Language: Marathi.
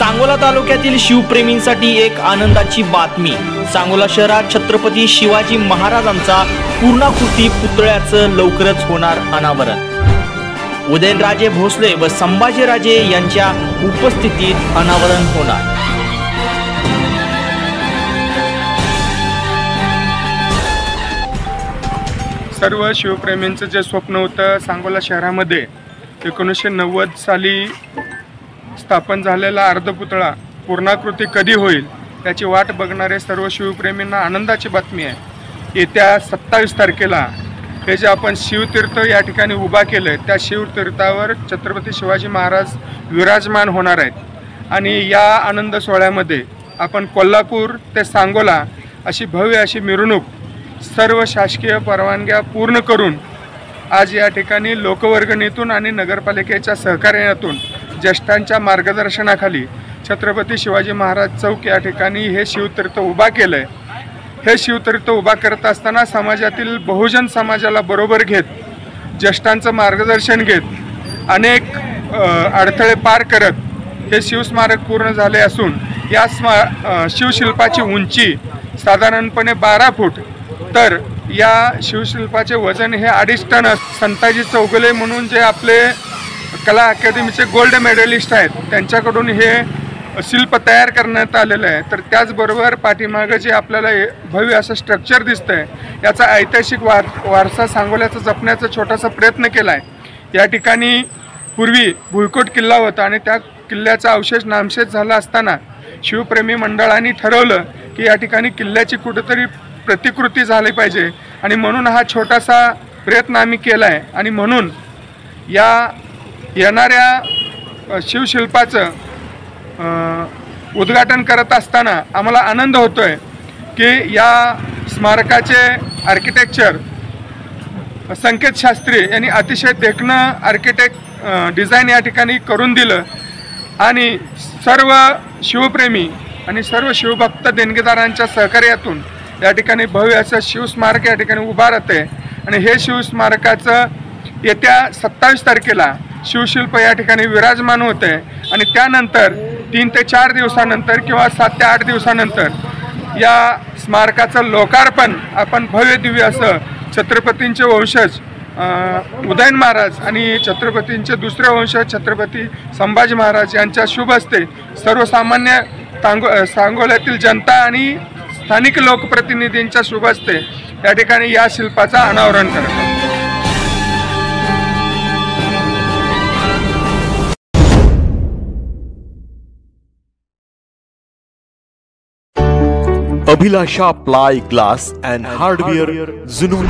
सांगोला तालुक्यातील शिवप्रेमींसाठी एक आनंदाची बातमी। सांगोला शहरात छत्रपती शिवाजी महाराजांचा पूर्णाकृती पुतळ्याचं लवकरच होणार अनावरण। उदयनराजे भोसले व संभाजीराजे यांच्या उपस्थितीत अनावरण होणार। सर्व शिवप्रेमींचं जे स्वप्न होतं सांगोला शहरामध्ये 1990 साली स्थापन झालेला अर्धपुतळा पूर्णाकृती कधी होईल त्याची वाट बघणारे सर्व शिवप्रेमींना आनंदाची बातमी आहे। येत्या 27 तारखेला हे जे आपण शिवतीर्थ या ठिकाणी उभा केलं त्या शिवतीर्थावर छत्रपती शिवाजी महाराज विराजमान होणार आहेत आणि या आनंद सोहळ्यामध्ये आपण कोल्हापूर ते सांगोला अशी भव्य अशी मिरवणूक सर्व शासकीय परवानग्या पूर्ण करून आज या ठिकाणी लोकवर्गणीतून आणि नगरपालिकेच्या सहकार्यातून ज्येष्ठांच्या मार्गदर्शनाखाली छत्रपती शिवाजी महाराज चौक या ठिकाणी हे शिवतीर्थ उभा केलं आहे। हे शिवतीर्थ उभा करत असताना समाजातील बहुजन समाजाला बरोबर घेत ज्येष्ठांचं मार्गदर्शन घेत अनेक अडथळे पार करत हे शिवस्मारक पूर्ण झाले असून या शिवशिल्पाची उंची साधारणपणे 12 फूट तर या शिवशिल्पाचे वजन हे 2.5 टन। संताजी चौगुले म्हणून जे आपले कला अकादमीचे गोल्ड मेडलिस्ट आहेत त्यांच्याकडून हे शिल्प तयार करण्यात आलेलं आहे। तर त्याचबरोबर पाठीमागं जे आपल्याला भव्य असं स्ट्रक्चर दिसतंय याचा ऐतिहासिक वारसा सांगोल्याचा जपण्याचा छोटासा प्रयत्न केला आहे। या ठिकाणी पूर्वी भुईकोट किल्ला होता आणि त्या किल्ल्याचा अवशेष नामशेष झाला असताना शिवप्रेमी मंडळांनी ठरवलं की या ठिकाणी किल्ल्याची कुठेतरी प्रतिकृती झाली पाहिजे आणि म्हणून हा छोटासा प्रयत्न आम्ही केला आहे। आणि म्हणून या येणाऱ्या शिवशिल्पाचं उद्घाटन करत असताना आम्हाला आनंद होतोय की या स्मारकाचे आर्किटेक्चर संकेत शास्त्री यांनी अतिशय देखणं आर्किटेक्ट डिझाईन या ठिकाणी करून दिलं आणि सर्व शिवप्रेमी आणि सर्व शिवभक्त देणगीदारांच्या सहकार्यातून या ठिकाणी भव्य असं शिवस्मारक या ठिकाणी उभा राहते आणि हे शिवस्मारकाचं येत्या 27 तारखेला शिवशिल्प या ठिकाणी विराजमान होते आणि त्यानंतर 3 ते 4 दिवसानंतर किंवा 7 ते 8 दिवसानंतर या स्मारकाचं लोकार्पण आपण भव्य दिव्य असं छत्रपतींचे वंशज उदयन महाराज आणि छत्रपतींचे दुसरे वंशज छत्रपती संभाजी महाराज यांच्या शुभ हस्ते सर्वसामान्य सांगोल्यातील जनता आणि स्थानिक लोकप्रतिनिधींच्या शुभ हस्ते या ठिकाणी या शिल्पाचं अनावरण करतात। अभिलाषा प्लाई ग्लास एंड हार्डवेयर जुनून।